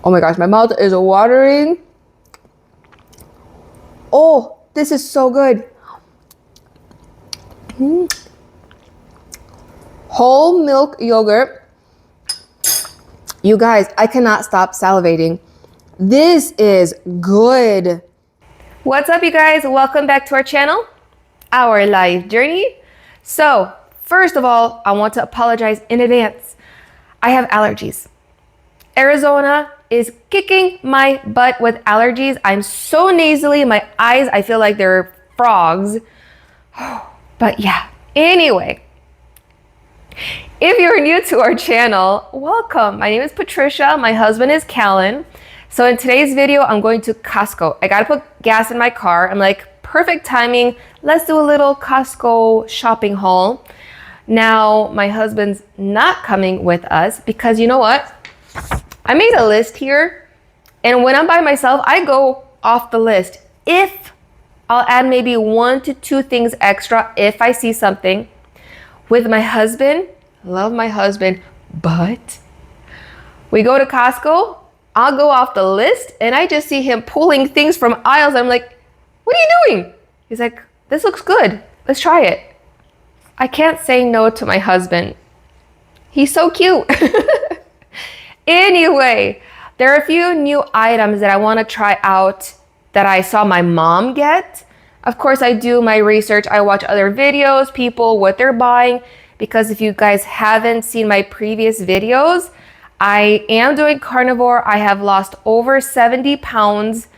Oh my gosh, my mouth is watering. Oh, this is so good. Whole milk yogurt. You guys, I cannot stop salivating. This is good. What's up, you guys? Welcome back to our channel, Our Life Journey. So, first of all, I want to apologize in advance. I have allergies. Arizona is kicking my butt with allergies. I'm so nasally. My eyes, I feel like they're frogs. But yeah, anyway. If you're new to our channel, welcome. My name is Patricia. My husband is Calin. So in today's video, I'm going to Costco. I gotta put gas in my car. I'm like, perfect timing. Let's do a little Costco shopping haul. Now, my husband's not coming with us because you know what? I made a list here, and when I'm by myself, I go off the list. If I'll add maybe 1 to 2 things extra if I see something. With my husband, love my husband, but we go to Costco, I'll go off the list, and I just see him pulling things from aisles. I'm like, what are you doing? He's like, this looks good. Let's try it. I can't say no to my husband. He's so cute. Anyway, there are a few new items that I want to try out that I saw my mom get. Of course, I do my research. I watch other videos, people, what they're buying, because if you guys haven't seen my previous videos, I am doing carnivore. I have lost over 70 pounds.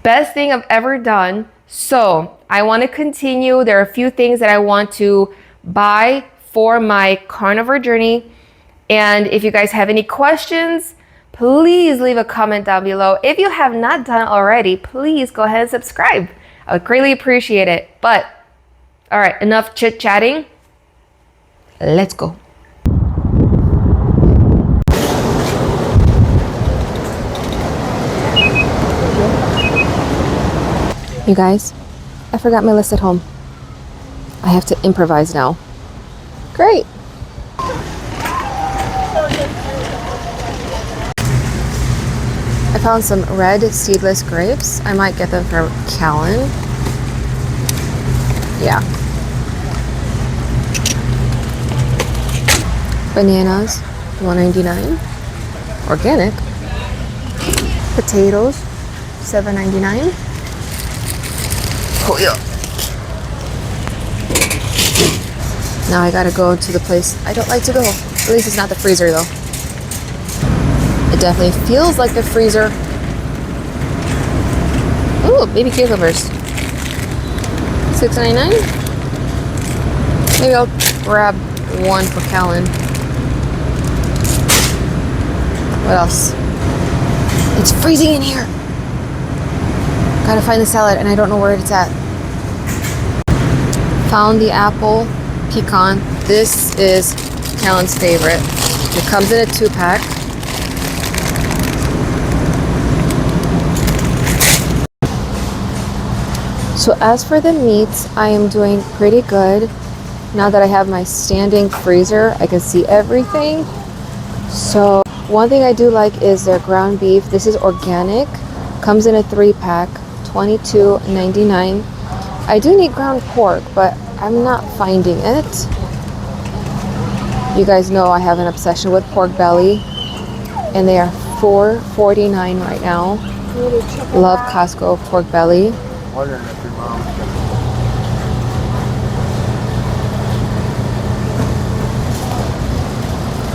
Best thing I've ever done. So I want to continue. There are a few things that I want to buy for my carnivore journey. And if you guys have any questions, please leave a comment down below. If you have not done already, please go ahead and subscribe. I would greatly appreciate it. But, all right, enough chit-chatting. Let's go. You guys, I forgot my list at home. I have to improvise now. Great. I found some red seedless grapes. I might get them for Calin. Yeah. Bananas, $1.99. Organic. Potatoes, $7.99. Oh yeah. Now I gotta go to the place I don't like to go. At least it's not the freezer though. It definitely feels like the freezer. Ooh, baby cucumbers. $6.99. Maybe I'll grab one for Calin. What else? It's freezing in here. Gotta find the salad and I don't know where it's at. Found the apple pecan. This is Calin's favorite. It comes in a 2-pack. So as for the meats, I am doing pretty good. Now that I have my standing freezer, I can see everything. So one thing I do like is their ground beef. This is organic. Comes in a 3-pack, $22.99. I do need ground pork, but I'm not finding it. You guys know I have an obsession with pork belly, and they are $4.49 right now. Love Costco pork belly.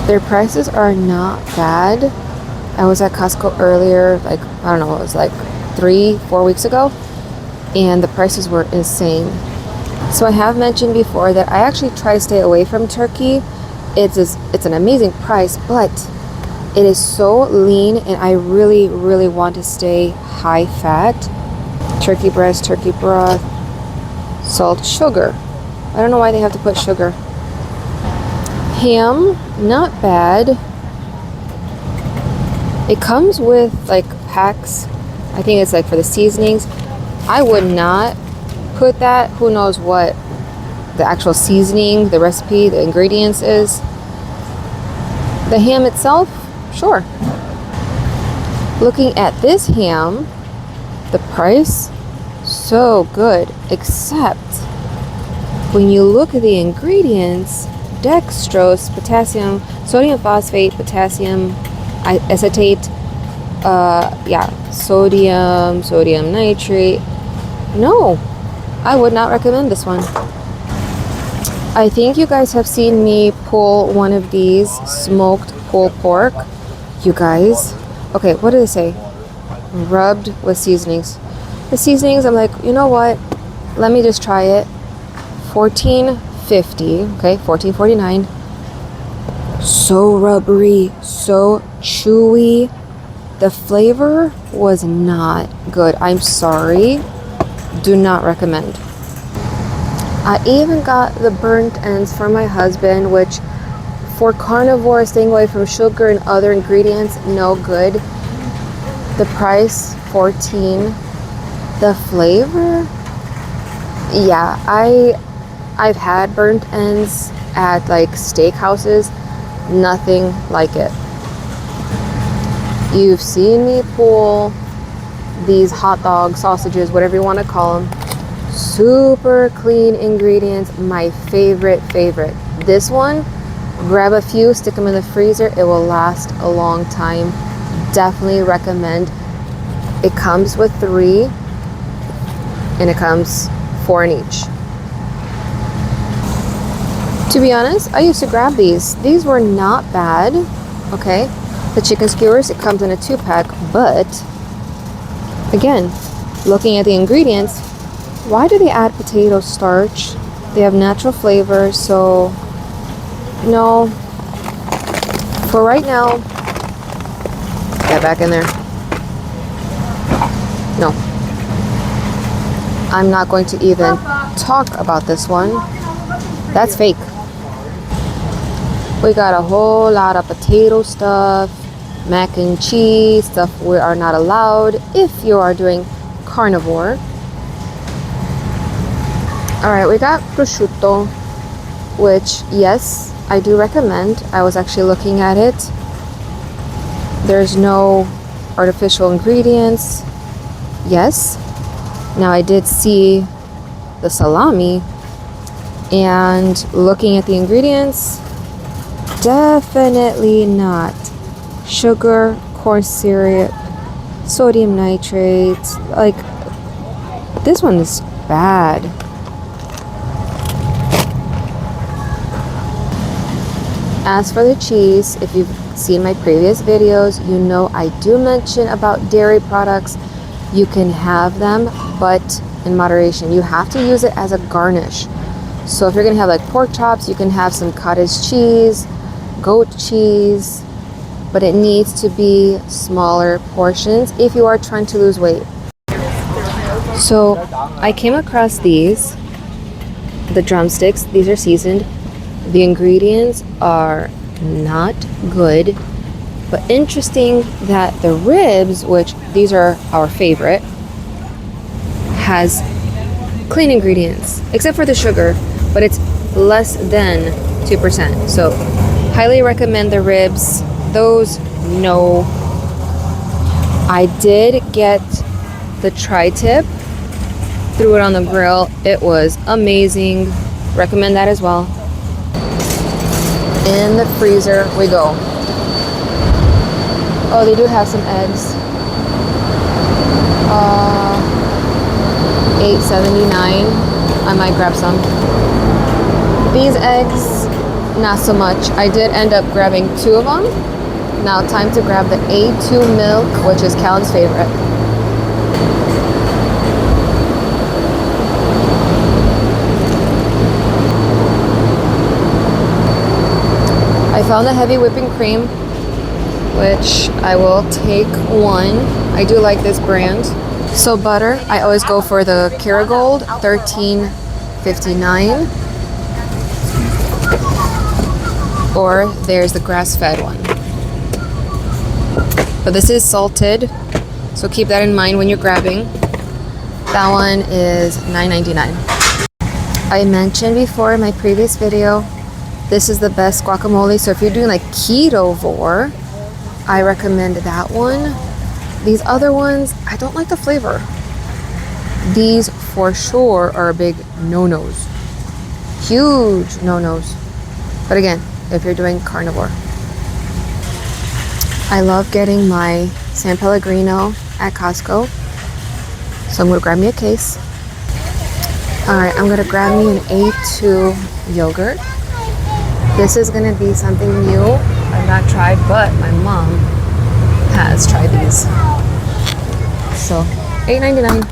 Their prices are not bad. I was at Costco earlier, like, I don't know, it was like 3-4 weeks ago, and the prices were insane. So I have mentioned before that I actually try to stay away from turkey. It's an amazing price, but it is so lean, and I really, really want to stay high fat. Turkey breast, turkey broth, salt, sugar. I don't know why they have to put sugar. Ham, not bad. It comes with like packs. I think it's like for the seasonings. I would not put that. Who knows what the actual seasoning, the recipe, the ingredients is. The ham itself, sure. Looking at this ham, the price, so good, except when you look at the ingredients, dextrose, potassium, sodium phosphate, potassium acetate, sodium nitrate. No, I would not recommend this one. I think you guys have seen me pull one of these smoked pulled pork. You guys, okay, what did it say? Rubbed with seasonings. The seasonings, I'm like, you know what? Let me just try it. $14.50, okay, $14.49. So rubbery, so chewy. The flavor was not good. I'm sorry. Do not recommend. I even got the burnt ends for my husband, which for carnivore, staying away from sugar and other ingredients, no good. The price, $14. The flavor, yeah, I've had burnt ends at like steakhouses, nothing like it. You've seen me pull these hot dogs, sausages, whatever you want to call them. Super clean ingredients, my favorite. This one, grab a few, stick them in the freezer, it will last a long time. Definitely recommend. It comes with 3 and it comes 4 in each. To be honest, I used to grab these. These were not bad, okay? The chicken skewers, it comes in a 2-pack, but again, looking at the ingredients, why do they add potato starch? They have natural flavor, so no. For right now, get back in there. No. I'm not going to even talk about this one. That's fake. We got a whole lot of potato stuff, mac and cheese, stuff we are not allowed if you are doing carnivore. Alright, we got prosciutto, which, yes, I do recommend. I was actually looking at it. There's no artificial ingredients. Yes. Now I did see the salami, and looking at the ingredients, definitely not. Sugar, corn syrup, sodium nitrate. Like, this one is bad. As for the cheese, if you've seen my previous videos, you know I do mention about dairy products. You can have them, but in moderation. You have to use it as a garnish. So if you're gonna have like pork chops, you can have some cottage cheese, goat cheese, but it needs to be smaller portions if you are trying to lose weight. So I came across these, the drumsticks. These are seasoned. The ingredients are not good, but interesting that the ribs, which these are our favorite, has clean ingredients, except for the sugar, but it's less than 2%. So highly recommend the ribs. Those, no. I did get the tri-tip, threw it on the grill. It was amazing. Recommend that as well. In the freezer we go. Oh, they do have some eggs. $8.79. I might grab some. These eggs, not so much. I did end up grabbing 2 of them. Now time to grab the A2 milk, which is Calin's favorite. I found the heavy whipping cream, which I will take 1. I do like this brand. So butter, I always go for the Kerrygold, $13.59. Or there's the grass-fed one. But this is salted, so keep that in mind when you're grabbing. That one is $9.99. I mentioned before in my previous video, this is the best guacamole. So if you're doing like ketovore, I recommend that one. These other ones, I don't like the flavor. These for sure are big no-nos. Huge no-nos. But again, if you're doing carnivore. I love getting my San Pellegrino at Costco. So I'm gonna grab me a case. All right, I'm gonna grab me an A2 yogurt. This is gonna be something new. I've not tried, but my mom has tried these. So, $8.99.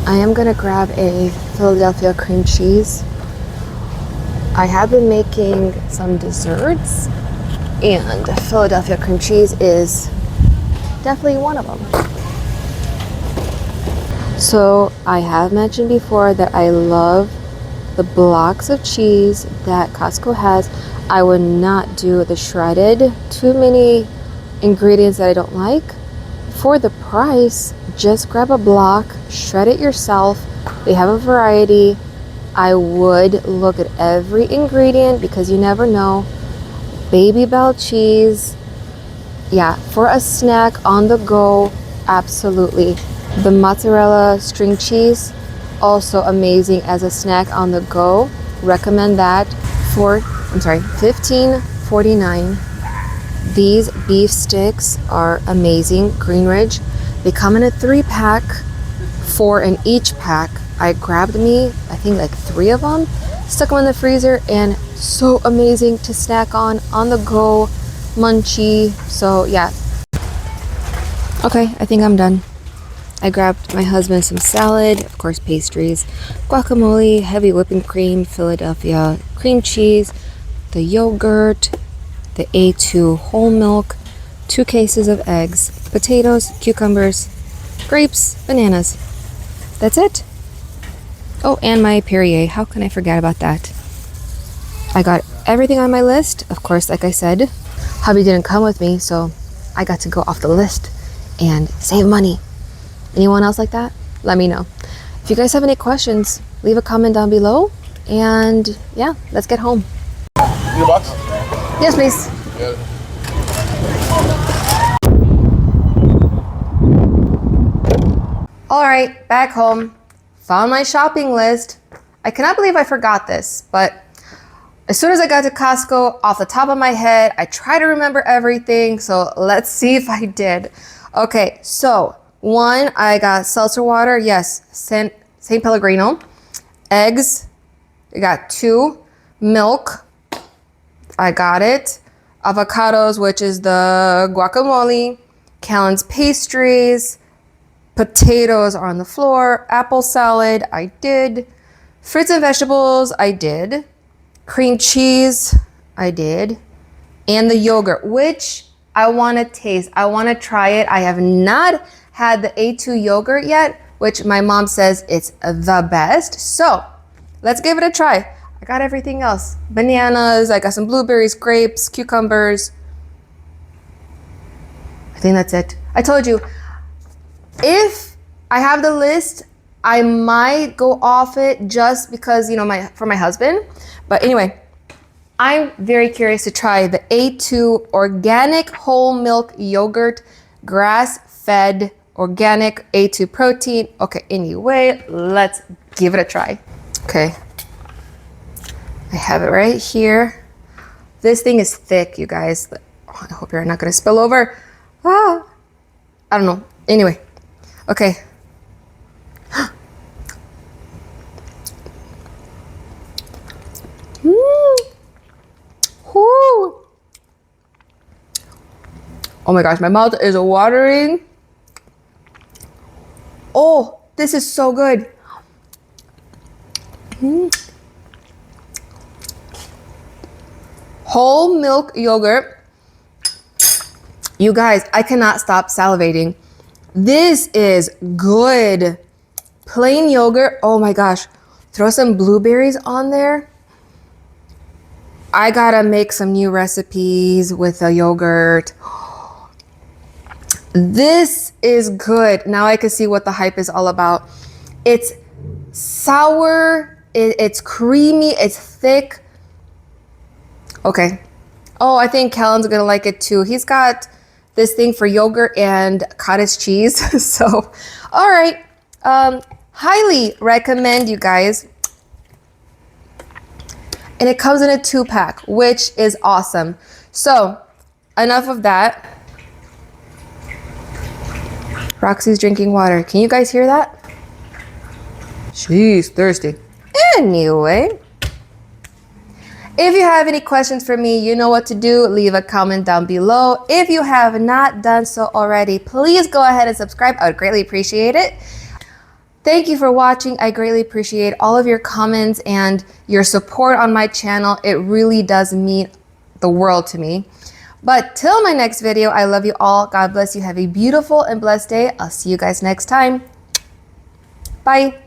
I am gonna grab a Philadelphia cream cheese. I have been making some desserts, and Philadelphia cream cheese is definitely one of them. So I have mentioned before that I love the blocks of cheese that Costco has. I would not do the shredded, too many ingredients that I don't like. For the price, just grab a block, shred it yourself. They have a variety. I would look at every ingredient because you never know. Baby Bell cheese, yeah, for a snack on the go, absolutely. The mozzarella string cheese, also amazing as a snack on the go. Recommend that for, $15.49. These beef sticks are amazing. Greenridge. They come in a 3-pack, 4 in each pack. I grabbed me, I think like 3 of them, stuck them in the freezer, and so amazing to snack on the go, munchy. So yeah. Okay, I think I'm done. I grabbed my husband some salad, of course pastries, guacamole, heavy whipping cream, Philadelphia cream cheese, the yogurt, the A2 whole milk, 2 cases of eggs, potatoes, cucumbers, grapes, bananas. That's it. Oh, and my Perrier. How can I forget about that? I got everything on my list. Of course, like I said, hubby didn't come with me, so I got to go off the list and save money. Anyone else like that? Let me know. If you guys have any questions, leave a comment down below. And yeah, let's get home. Need a box? Yes, please. Yeah. All right, back home. Found my shopping list. I cannot believe I forgot this, but as soon as I got to Costco, off the top of my head, I try to remember everything. So let's see if I did. Okay, so 1, I got seltzer water. Yes, San Pellegrino. Eggs. I got 2. Milk. I got it. Avocados, which is the guacamole. Calin's pastries. Potatoes are on the floor. Apple salad, I did. Fruits and vegetables, I did. Cream cheese, I did. And the yogurt, which I want to taste. I want to try it. I have not had the A2 yogurt yet, which my mom says it's the best. So let's give it a try. I got everything else. Bananas, I got some blueberries, grapes, cucumbers. I think that's it. I told you, if I have the list, I might go off it just because, you know, for my husband. But anyway, I'm very curious to try the A2 organic whole milk yogurt, grass-fed organic A2 protein. Okay, anyway, let's give it a try. Okay, I have it right here. This thing is thick, you guys. Oh, I hope you're not gonna spill over. I don't know. Anyway, okay. Oh my gosh, my mouth is watering. Oh, this is so good. Whole milk yogurt. You guys, I cannot stop salivating. This is good. Plain yogurt. Oh my gosh. Throw some blueberries on there. I gotta make some new recipes with the yogurt. This is good. Now I can see what the hype is all about. It's sour, it's creamy, it's thick. Okay. Oh, I think Callan's gonna like it too. He's got this thing for yogurt and cottage cheese. So, all right. Highly recommend, you guys. And it comes in a 2-pack, which is awesome. So, enough of that. Roxy's drinking water. Can you guys hear that? She's thirsty. Anyway, if you have any questions for me, you know what to do. Leave a comment down below. If you have not done so already, please go ahead and subscribe. I would greatly appreciate it. Thank you for watching. I greatly appreciate all of your comments and your support on my channel. It really does mean the world to me. But till my next video, I love you all. God bless you. Have a beautiful and blessed day. I'll see you guys next time. Bye.